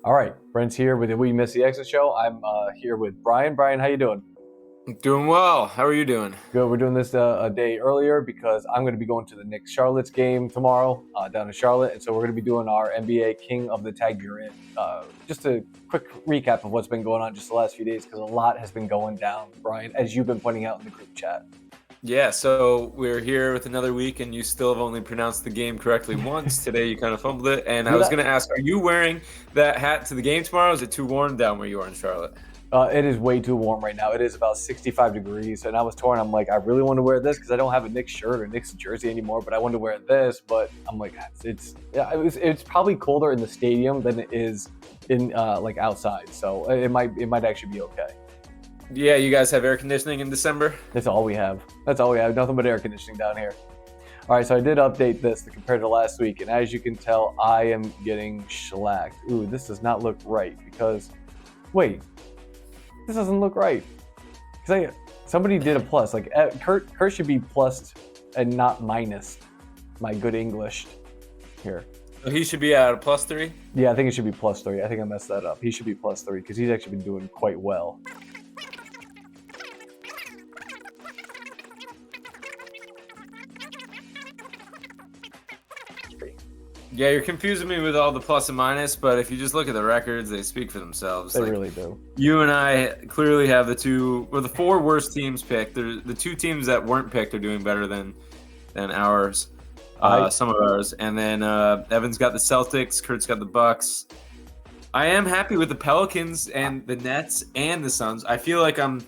All right, Brent's here with the We Miss the Exit show. I'm here with Bryan. Bryan, how you doing? Doing well. How are you doing? Good. We're doing this a day earlier because I'm going to be going to the Knicks-Charlotte's game tomorrow down in Charlotte, and so we're going to be doing our NBA King of the Tag You're In. Just a quick recap of what's been going on just the last few days because a lot has been going down, Bryan, as you've been pointing out in the group chat. Yeah, so we're here with another week, and you still have only pronounced the game correctly once. Today you kind of fumbled it, and I was going to ask, are you wearing that hat to the game tomorrow? Is it too warm down where you are in Charlotte? It is way too warm right now. It is about 65 degrees, and I was torn. I'm like, I really want to wear this because I don't have a Knicks shirt or Knicks jersey anymore, but I want to wear this. But I'm like, it's probably colder in the stadium than it is in like outside, so it might actually be okay. Yeah, you guys have air conditioning in December? That's all we have. Nothing but air conditioning down here. All right, so I did update this compared to last week, and as you can tell, I am getting shellacked. Ooh, this does not look right because, wait, this doesn't look right. Because somebody did a plus. Like Kurt should be plus and not minus. My good English here. So he should be at a +3? Yeah, I think it should be +3. I think I messed that up. He should be +3 because he's actually been doing quite well. Yeah, you're confusing me with all the plus and minus, but if you just look at the records, they speak for themselves. They really do. You and I clearly have the four worst teams picked. The two teams that weren't picked are doing better than ours, some of ours. And then Evan's got the Celtics, Kurt's got the Bucks. I am happy with the Pelicans and the Nets and the Suns. I feel like I'm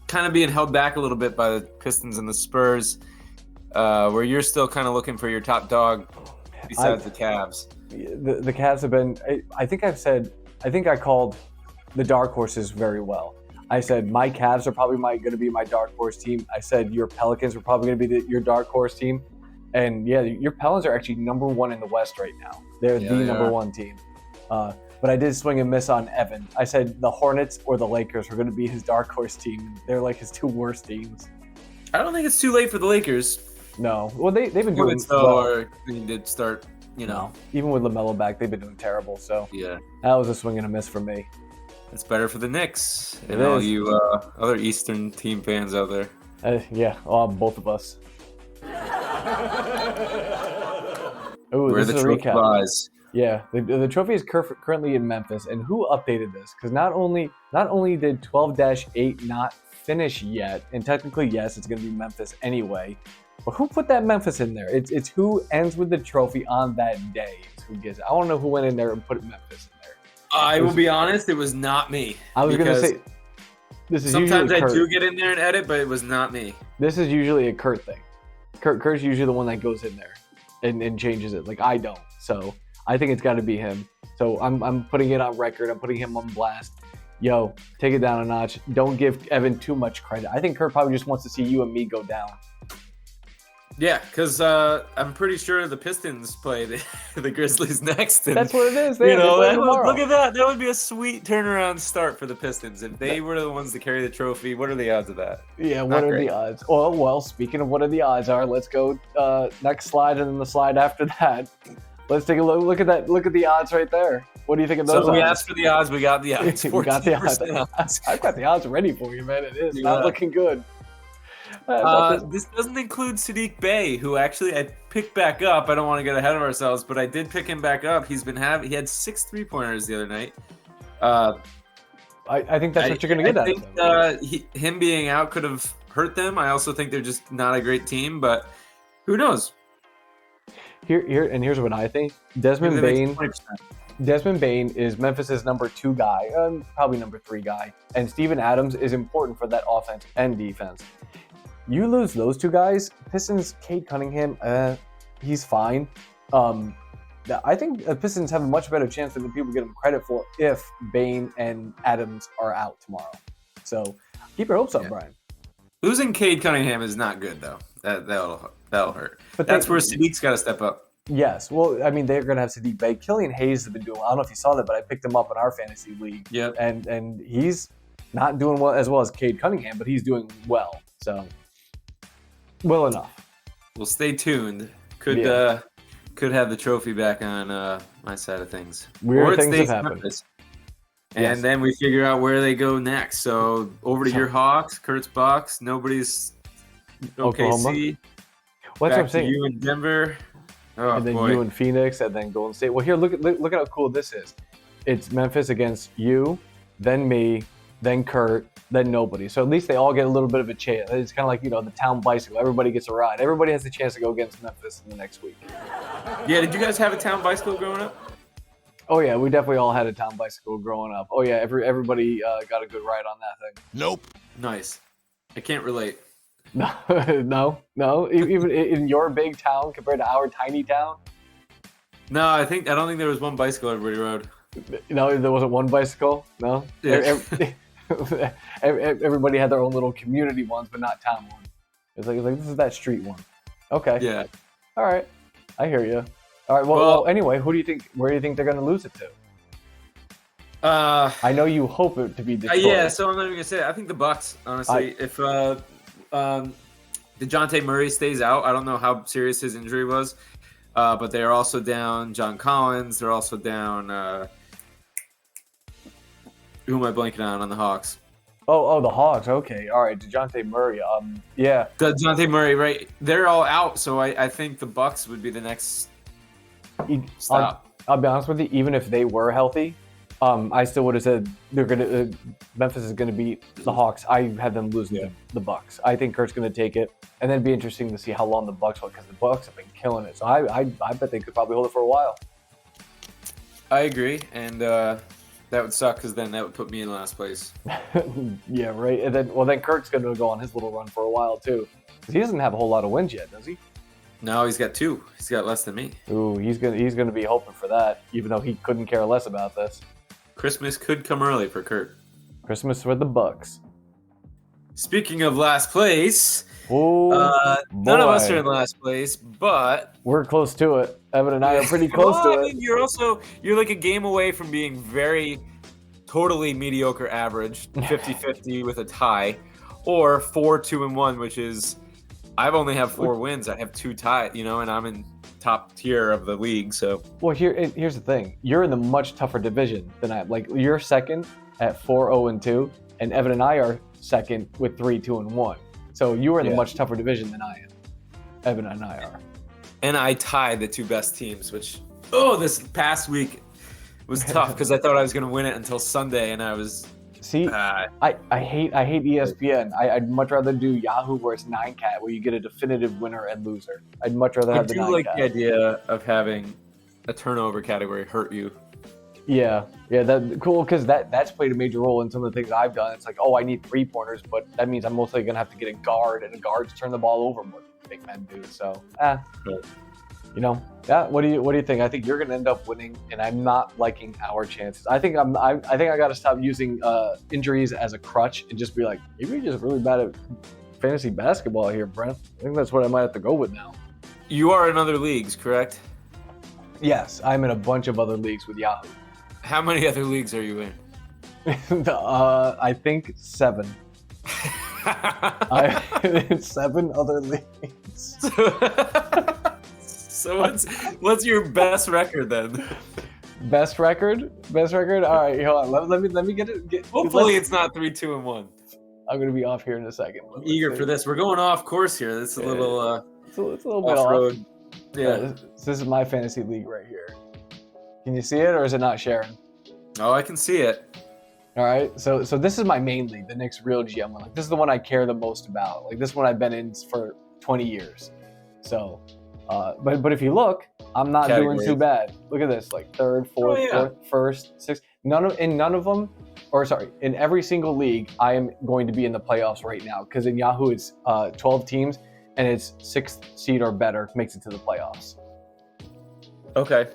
kind of being held back a little bit by the Pistons and the Spurs, where you're still kind of looking for your top dog. Besides the Cavs. The Cavs have been, I think I called the dark horses very well. I said my Cavs are probably going to be my dark horse team. I said your Pelicans are probably going to be your dark horse team. And yeah, your Pelicans are actually number one in the West right now. They're the number one team. But I did swing and miss on Evan. I said the Hornets or the Lakers were going to be his dark horse team. They're like his two worst teams. I don't think it's too late for the Lakers. No. Well, they've been doing well. They did start, Even with LaMelo back, they've been doing terrible. So yeah, that was a swing and a miss for me. It's better for the Knicks and all you other Eastern team fans out there. Both of us. Ooh, where the trophy lies. Yeah, the trophy is currently in Memphis. And who updated this? Because not only did 12-8 not finish yet, and technically, yes, it's going to be Memphis anyway. But who put that Memphis in there? It's who ends with the trophy on that day. It's who gets it. I want to know who went in there and put Memphis in there. I will be honest, it was not me. I was going to say, this is sometimes usually Kurt. I do get in there and edit, but it was not me. This is usually a Kurt thing. Kurt's usually the one that goes in there and changes it. Like I don't. So I think it's got to be him. So I'm putting it on record. I'm putting him on blast. Yo, take it down a notch. Don't give Evan too much credit. I think Kurt probably just wants to see you and me go down. Yeah, because I'm pretty sure the Pistons play the Grizzlies next. And, that's what it is. Look at that. That would be a sweet turnaround start for the Pistons. If they were the ones to carry the trophy, what are the odds of that? Yeah, what are the odds? Well, speaking of what are the odds are, let's go next slide and then the slide after that. Let's take a look at that. Look at the odds right there. What do you think of those odds? So we asked for the odds. We got the odds. We got the odds. I've got the odds ready for you, man. It is not looking good. This doesn't include Saddiq Bey, who actually I picked back up. I don't want to get ahead of ourselves, but I did pick him back up. He had 6 3-pointers the other night. I think that's what you're going to get out of him. Him being out could have hurt them. I also think they're just not a great team, but who knows? Here's what I think. Desmond Bane is Memphis's number 2 guy, probably number 3 guy, and Steven Adams is important for that offense and defense. You lose those 2 guys, Pistons, Cade Cunningham, he's fine. I think the Pistons have a much better chance than the people give them credit for if Bane and Adams are out tomorrow. So keep your hopes up, Bryan. Losing Cade Cunningham is not good, though. That'll hurt. But that's where Sadiq's got to step up. Yes. Well, I mean, they're going to have Saddiq Bey. Killian Hayes has been doing well. I don't know if you saw that, but I picked him up in our fantasy league. Yep. And he's not doing well as well as Cade Cunningham, but he's doing well. So, well enough. Well, stay tuned. Could could have the trophy back on my side of things. Weird things have happened. And then we figure out where they go next. So over to your Hawks, Kurt's Bucks. Nobody's OKC. What's back I'm saying? You in Denver. Oh, and then boy. you in Phoenix, and then Golden State. Well, here, look at how cool this is. It's Memphis against you, then me, then Kurt, then nobody. So at least they all get a little bit of a chance. It's kind of like, the town bicycle. Everybody gets a ride. Everybody has the chance to go against Memphis in the next week. Yeah, did you guys have a town bicycle growing up? Oh, yeah, we definitely all had a town bicycle growing up. Oh, yeah, everybody got a good ride on that thing. Nope. Nice. I can't relate. No. Even in your big town compared to our tiny town? No, I don't think there was one bicycle everybody rode. No, there wasn't one bicycle? No? Yeah. Everybody had their own little community ones, but not town one. It's like this is that street one. Okay. Yeah. All right. I hear you. All right. Well, anyway, where do you think they're going to lose it to? I know you hope it to be Detroit. Yeah, so I'm not even going to say it. I think the Bucks, honestly. If DeJounte Murray stays out, I don't know how serious his injury was, but they are also down John Collins. They're also down who am I blanking on the Hawks? Oh, the Hawks. Okay. All right. DeJounte Murray. Yeah. DeJounte Murray, right. They're all out, so I think the Bucks would be the next stop. I'll be honest with you. Even if they were healthy, I still would have said Memphis is gonna beat the Hawks. I had them losing the Bucks. I think Kurt's gonna take it, and then it'd be interesting to see how long the Bucks hold, because the Bucks have been killing it. So I bet they could probably hold it for a while. I agree, and that would suck because then that would put me in last place. Yeah, right. And then Kurt's gonna go on his little run for a while too, because he doesn't have a whole lot of wins yet, does he? No, he's got 2. He's got less than me. Ooh, he's gonna be hoping for that, even though he couldn't care less about this. Christmas could come early for Kurt. Christmas for the Bucks. Speaking of last place, none of us are in last place, but we're close to it. Evan and I are pretty close to it. I mean, you're like a game away from being very totally mediocre average, 50-50 with a tie, or 4-2-1, which is I've only have 4 wins. I have 2 ties, and I'm in top tier of the league. So here's the thing: you're in the much tougher division than I am. Like, you're second at 4-0-2, and Evan and I are second with 3-2-1. So you are in the much tougher division than I am. Evan and I are. And I tied the 2 best teams, which this past week was tough because I thought I was going to win it until Sunday, and I was. See, I hate ESPN. I'd much rather do Yahoo, where it's 9-cat, where you get a definitive winner and loser. I'd much rather have the 9-cat. I do like the idea of having a turnover category hurt you. Yeah, that's cool, because that's played a major role in some of the things I've done. It's like, I need 3-pointers, but that means I'm mostly going to have to get a guard, and guards turn the ball over more than big men do. So, what do you think? I think you're going to end up winning, and I'm not liking our chances. I think I got to stop using injuries as a crutch and just be like, maybe you're just really bad at fantasy basketball here, Brent. I think that's what I might have to go with now. You are in other leagues, correct? Yes, I'm in a bunch of other leagues with Yahoo. How many other leagues are you in? I think 7. I'm in 7 other leagues. So what's your best record then? Best record? All right, hold on. Let me get it. Hopefully it's not 3-2-1. I'm gonna be off here in a second. I'm eager for this. We're going off course here. This is a little it's a little bit off road. Yeah. This is my fantasy league right here. Can you see it, or is it not sharing? Oh, I can see it. All right. So this is my main league, the Knicks Real GM one. Like, this is the one I care the most about. Like, this one I've been in for 20 years. So, but if you look, I'm not doing too bad. Look at this, like 3rd, 4th, 4th, 1st, 6th. In every single league, I am going to be in the playoffs right now, because in Yahoo it's 12 teams, and it's 6th seed or better makes it to the playoffs. Okay.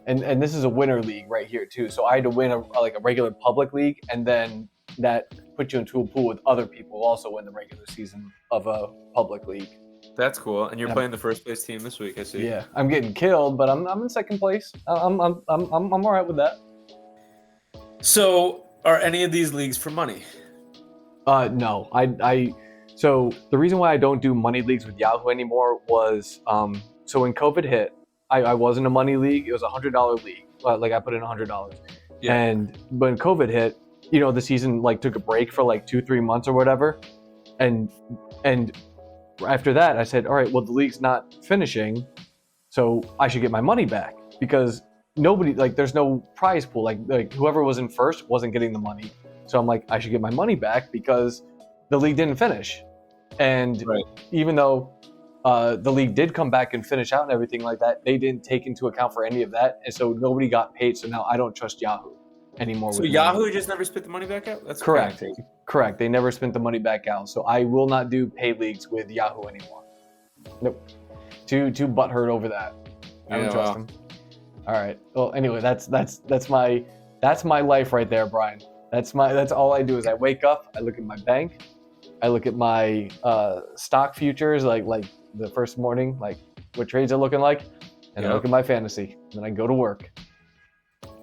And this is a winner league right here too. So I had to win a regular public league, and then that puts you into a pool with other people who also win the regular season of a public league. That's cool. And you're playing the first place team this week, I see. Yeah, I'm getting killed, but I'm in second place. I'm all right with that. So, are any of these leagues for money? No. So the reason why I don't do money leagues with Yahoo anymore was so when COVID hit, I was in a money league. It was $100 league. Like I put in $100. Yeah. And when COVID hit, the season like took a break for like 2-3 months or whatever. And after that, I said, all right, well, the league's not finishing, so I should get my money back because nobody, like, there's no prize pool. Like whoever was in first wasn't getting the money. So I'm like, I should get my money back because the league didn't finish. And even though the league did come back and finish out and everything like that, they didn't take into account for any of that. And so nobody got paid. So now I don't trust Yahoo anymore. So Yahoo just never spit the money back out? That's correct. Correct. They never spent the money back out. So I will not do paid leagues with Yahoo anymore. Nope. Too butthurt over that. I don't trust them. All right. Well, anyway, that's my life right there, Brian. That's all I do is I wake up, I look at my bank, I look at my stock futures, like the first morning, like what trades are looking like, and I look at my fantasy. And then I go to work.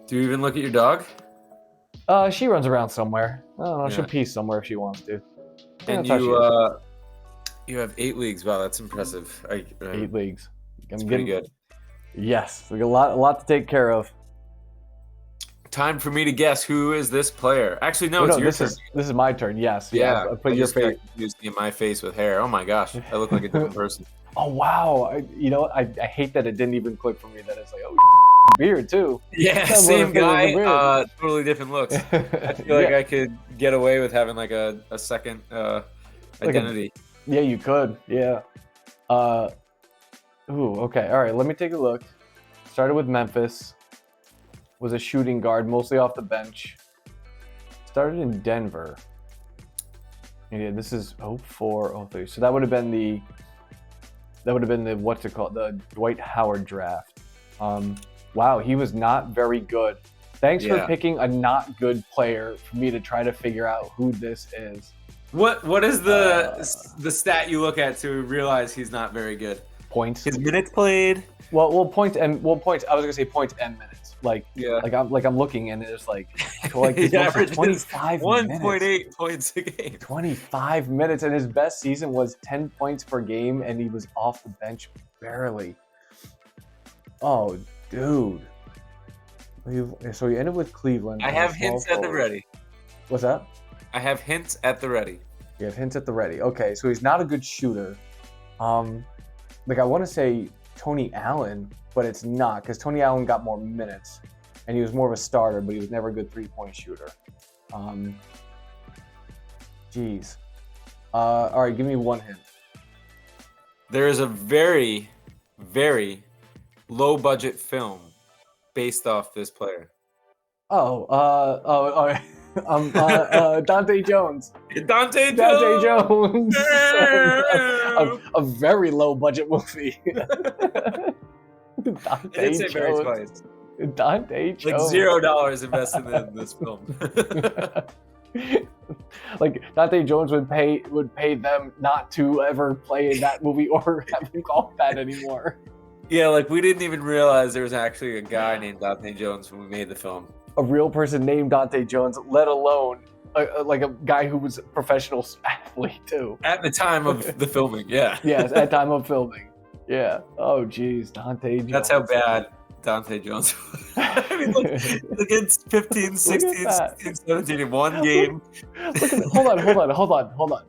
Do you even look at your dog? She runs around somewhere. I don't know. She'll pee somewhere if she wants to. And you have 8 leagues. Wow, that's impressive. 8 leagues. It's pretty good. Yes, we got a lot to take care of. Time for me to guess who is this player. Actually, no, it's your turn. This is my turn. Yes. Yeah. I put your face. In my face with hair. Oh my gosh, I look like a different person. Oh wow. You know what? I hate that it didn't even click for me. That it's like beard too. Yeah, same guy. Totally different looks. I feel like I could get away with having like a second identity. Yeah, you could. Yeah. Ooh. Okay. All right. Let me take a look. Started with Memphis. Was a shooting guard, mostly off the bench. Started in Denver. Yeah, this is 04-03. So that would have been the what's it called? The Dwight Howard draft. Wow, he was not very good. Thanks for picking a not good player for me to try to figure out who this is. What is the stat you look at to realize he's not very good? Points. His minutes played. Well, points. I was gonna say points and minutes. Like I'm looking and it's like his average 25 1.8 points a game. 25 minutes, and his best season was 10 points per game, and he was off the bench barely. Oh, dude. So he ended with Cleveland. I have hints at the ready. What's that? I have hints at the ready. You have hints at the ready. Okay, so he's not a good shooter. Like I want to say Tony Allen, but it's not because Tony Allen got more minutes and he was more of a starter, but he was never a good 3-point shooter. Geez. All right, give me one hint. There is a very, very low budget film based off this player. Dante Jones. Dante Jones. A very low budget movie. Dante Jones. Dante Jones. Like $0 invested in this film. Like Dante Jones would pay them not to ever play in that movie or have him called that anymore. Yeah, like we didn't even realize there was actually a guy named Dante Jones when we made the film. A real person named Dante Jones, let alone like a guy who was a professional athlete too. At the time of the filming, yeah. Yes, at time of filming. Yeah. Oh, geez, Dante Jones. That's how bad Dante Jones was. I mean, look, against 15, 16, 16, 17 in one game. Hold on.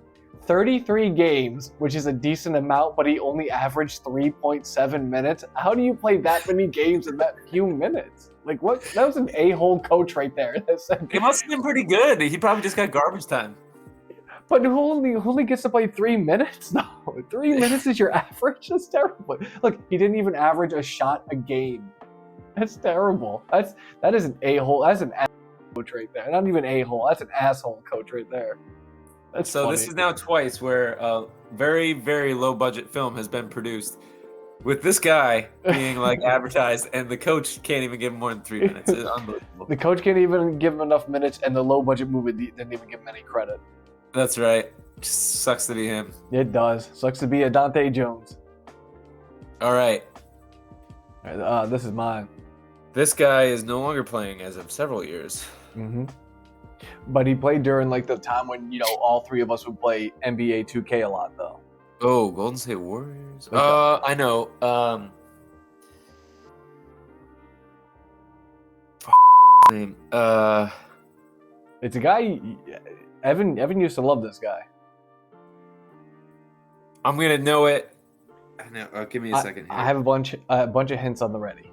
33 games, which is a decent amount, but he only averaged 3.7 minutes. How do you play that many games in that few minutes? Like, what? That was an a-hole coach right there. He must have been pretty good. He probably just got garbage time. But who only gets to play 3 minutes? No, 3 minutes is your average? That's terrible. Look, he didn't even average a shot a game. That's terrible. That is an a-hole. That's an asshole coach right there. Not even a-hole. That's an asshole coach right there. That's so funny. This is now twice where a very, very low budget film has been produced with this guy being like advertised, and the coach can't even give him more than 3 minutes. It's unbelievable. The coach can't even give him enough minutes, and the low budget movie didn't even give him any credit. That's right. Just sucks to be him. It does. Sucks to be a Dante Jones. All right. This is mine. This guy is no longer playing as of several years. Mm-hmm. But he played during like the time when all three of us would play NBA 2K a lot, though. Oh, Golden State Warriors. I know. name? It's a guy. Evan used to love this guy. I'm gonna know it. I know. Give me a second here. I have a bunch of hints on the ready.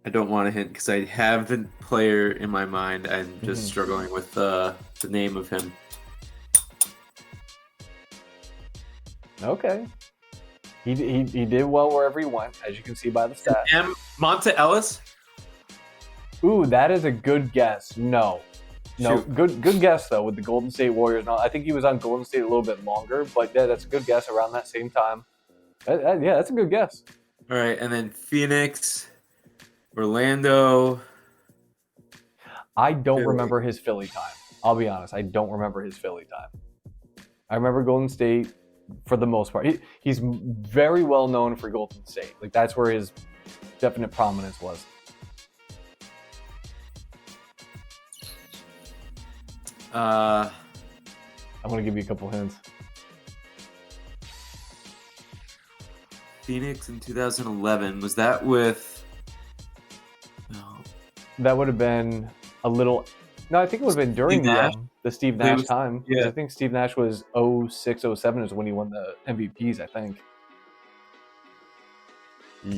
I don't want a hint because I have the player in my mind. I'm just struggling with the name of him. Okay. He did well wherever he went, as you can see by the stats. Monta Ellis? Ooh, that is a good guess. No. Shoot. Good guess though with the Golden State Warriors. No, I think he was on Golden State a little bit longer, but yeah, that's a good guess around that same time. Yeah, that's a good guess. All right, and then Phoenix, Orlando. I don't remember his Philly time. I'll be honest, I don't remember his Philly time. I remember Golden State for the most part. He's very well known for Golden State. Like that's where his definite prominence was. I'm gonna give you a couple hints. Phoenix in 2011, was that with? No. That would have been a little. No, I think it would have been during the Steve Nash time. Yeah, I think Steve Nash was 06, 07 is when he won the MVPs. I think.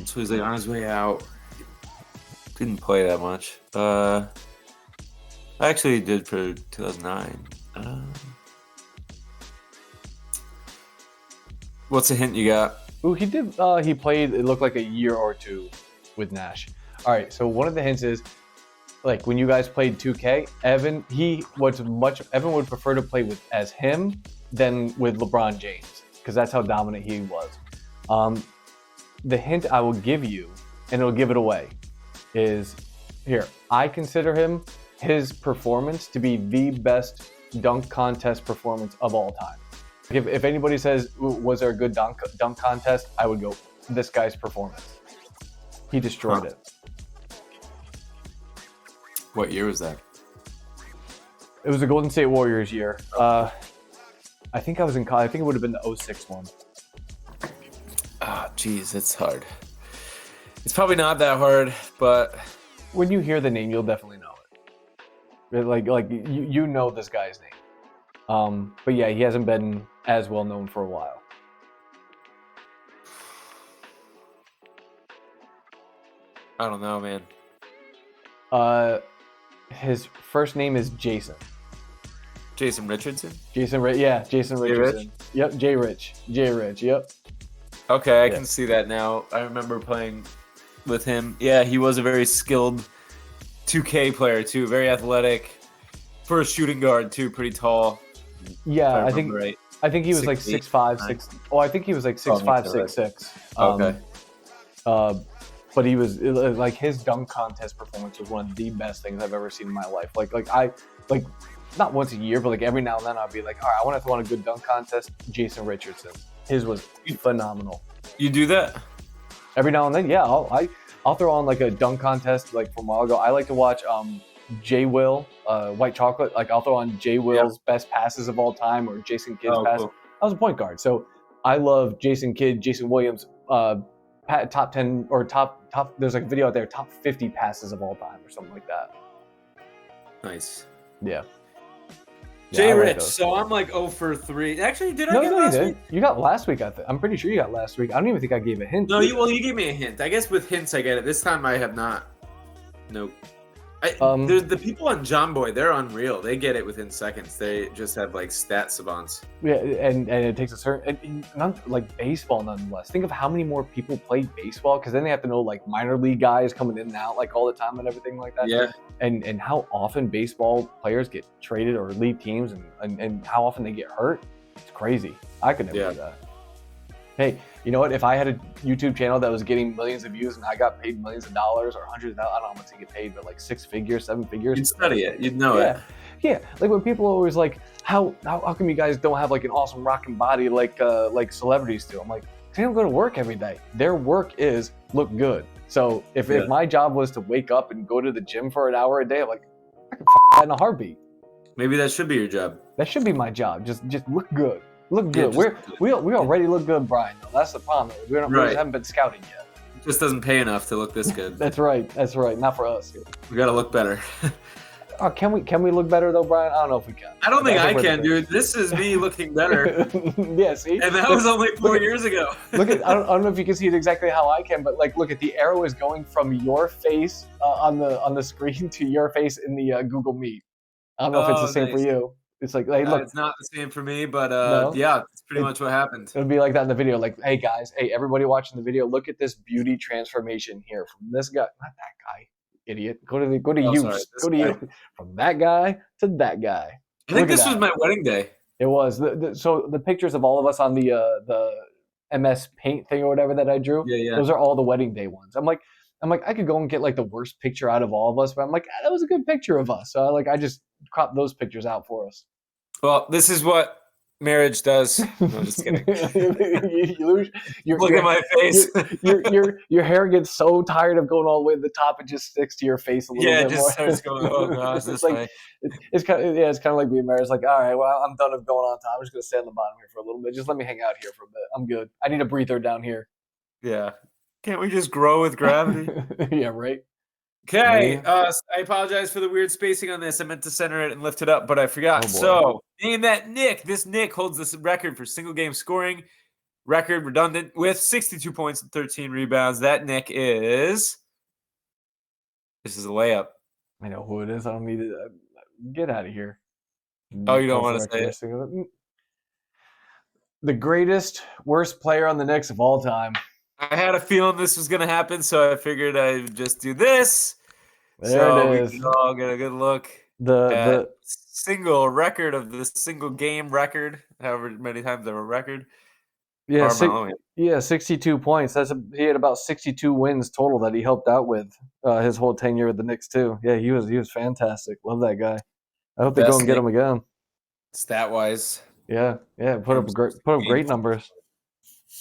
So he's like on his way out. Didn't play that much. I actually did for 2009. What's a hint you got? Ooh, he did. He played. It looked like a year or two with Nash. All right. So one of the hints is, like when you guys played 2K, Evan would prefer to play as him than with LeBron James because that's how dominant he was. The hint I will give you, and it'll give it away, is here. I consider his performance to be the best dunk contest performance of all time. If anybody says, was there a good dunk contest, I would go, this guy's performance. He destroyed it. What year was that? It was the Golden State Warriors year. I think I was in college. I think it would have been the 06 one. Geez, it's hard. It's probably not that hard, but... When you hear the name, you'll definitely know it. Like you know this guy's name. But yeah, he hasn't been as well known for a while. I don't know, man. His first name is Jason. Jason Richardson? Jason Richardson. Rich? Yep, J Rich, yep. Okay, I can see that now. I remember playing with him. Yeah, he was a very skilled 2K player too, very athletic. For a shooting guard too, pretty tall. Yeah, I think he was 6'5", 6. Oh, I think he was 6'5", 6'6". Okay. But he was like his dunk contest performance was one of the best things I've ever seen in my life. I not once a year, but like every now and then I'd be like, all right, I want to throw on a good dunk contest. Jason Richardson, his was phenomenal. You do that? Every now and then, yeah. I'll throw on like a dunk contest like from a while ago. I like to watch J Will, White Chocolate. Like I'll throw on J Will's best passes of all time or Jason Kidd's pass. Cool. I was a point guard, so I love Jason Kidd, Jason Williams, top 10 or top. There's like a video out there, top 50 passes of all time or something like that. Nice. Yeah. Jay Rich. So I'm like 0 for 3. Actually, did I get last week? You got last week. I'm pretty sure you got last week. I don't even think I gave a hint. No, you gave me a hint. I guess with hints I get it. This time I have not. Nope. There's the people on John Boy. They're unreal. They get it within seconds. They just have like stat savants. Yeah, and it takes a certain, like baseball nonetheless. Think of how many more people play baseball because then they have to know like minor league guys coming in and out like all the time and everything like that. Yeah. And how often baseball players get traded or leave teams and how often they get hurt. It's crazy. I could never do that. Hey, you know what? If I had a YouTube channel that was getting millions of views and I got paid millions of dollars or hundreds of thousands, I don't know how much to get paid, but like 6 figures, 7 figures. You'd study it. You'd know it. Yeah. Like when people are always like, how come you guys don't have like an awesome rocking body like celebrities do? I'm like, they don't go to work every day. Their work is look good. So if my job was to wake up and go to the gym for an hour a day, I'm like, I could that in a heartbeat. Maybe that should be your job. That should be my job. Just look good. Look good. We already look good, Bryan. Though. That's the problem. We just haven't been scouting yet. just doesn't pay enough to look this good. That's right. Not for us. We got to look better. Oh, can we look better though, Brian? I don't know if we can. I don't think I can, dude. This is me looking better. Yeah, see? And that was only 4 years ago. I don't know if you can see it exactly how I can, but like, look at the arrow is going from your face on the screen to your face in the Google Meet. I don't know if it's the same for you. It's like, hey, look. It's not the same for me, but No? yeah, it's pretty much what happened. It'll be like that in the video. Like, hey guys, hey everybody watching the video, look at this beauty transformation here from this guy, not that guy, idiot. Go to you. From that guy to that guy. I think this was my wedding day. It was. So the pictures of all of us on the MS Paint thing or whatever that I drew. Yeah. Those are all the wedding day ones. I'm like, I could go and get like the worst picture out of all of us, but I'm like, that was a good picture of us. So I just cropped those pictures out for us. Well, this is what marriage does. No, I'm just kidding. Look at my face. Your hair gets so tired of going all the way to the top, it just sticks to your face a little bit more. Yeah, it just starts going, oh gosh, this way. It's kind of like being married. It's like, all right, well, I'm done of going on top. I'm just going to stay on the bottom here for a little bit. Just let me hang out here for a bit. I'm good. I need a breather down here. Yeah. Can't we just grow with gravity? Yeah, right. Okay, I apologize for the weird spacing on this. I meant to center it and lift it up, but I forgot. So, name that Knick. This Knick holds this record for single game scoring. Record redundant with 62 points and 13 rebounds. That Knick is... This is a layup. I know who it is. I don't need to... Get out of here. Oh, you don't want to say it? The greatest, worst player on the Knicks of all time. I had a feeling this was going to happen, so I figured I'd just do this. There it is. We can all get a good look the single record of the single game record, however many times there were record. Yeah, 62 points. He had about 62 wins total that he helped out with his whole tenure with the Knicks too. Yeah, he was fantastic. Love that guy. I hope they go and get him again. Stat wise. Yeah, put up great numbers.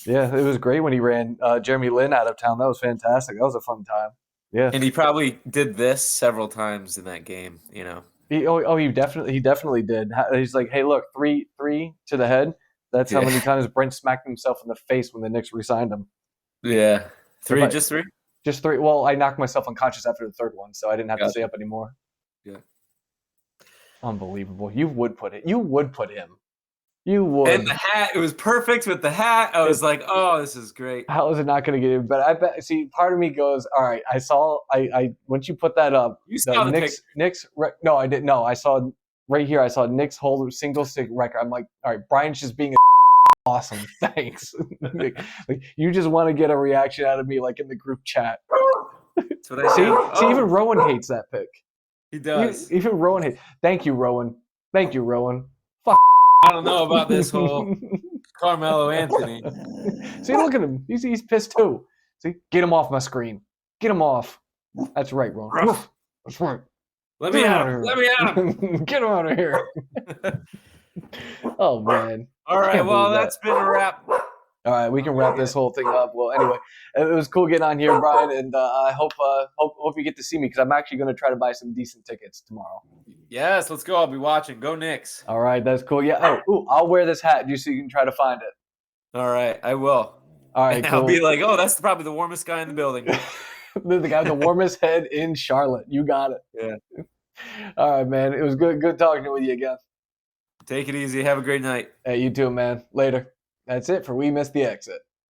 Yeah, it was great when he ran Jeremy Lin out of town. That was fantastic. That was a fun time. Yeah, and he probably did this several times in that game. You know. He definitely did. He's like, hey, look, three to the head. That's how many times Brent smacked himself in the face when the Knicks re-signed him. Yeah, just three. Just three. Well, I knocked myself unconscious after the third one, so I didn't have to stay up anymore. Yeah. Unbelievable. You would put him. You would. And the hat, it was perfect with the hat. I was like, oh, this is great. How is it not going to get in? But I bet, see, part of me goes, all right, once you put that up, you saw the Knicks, no, I didn't. No, I saw right here, I saw Knicks hold single stick record. I'm like, all right, Brian's just being awesome. Thanks. like, you just want to get a reaction out of me, like in the group chat. That's what I see, even Rowan hates that pick. He does. Even Rowan hates. Thank you, Rowan. I don't know about this whole Carmelo Anthony. See, look at him. He's pissed too. See, get him off my screen. Get him off. That's right, Ron. That's right. Let me out of him. Get him out of here. Oh, man. All right, well, that's been a wrap. All right, we can wrap this whole thing up. Well, anyway, it was cool getting on here, Brian, and I hope you get to see me because I'm actually going to try to buy some decent tickets tomorrow. Yes, let's go. I'll be watching. Go Knicks. All right, that's cool. Yeah. I'll wear this hat just so you can try to find it. All right, I will. All right, cool. I'll be like, oh, that's probably the warmest guy in the building. The guy with the warmest head in Charlotte. You got it. Yeah. All right, man. It was good talking with you again. Take it easy. Have a great night. Hey, you too, man. Later. That's it for We Missed the Exit.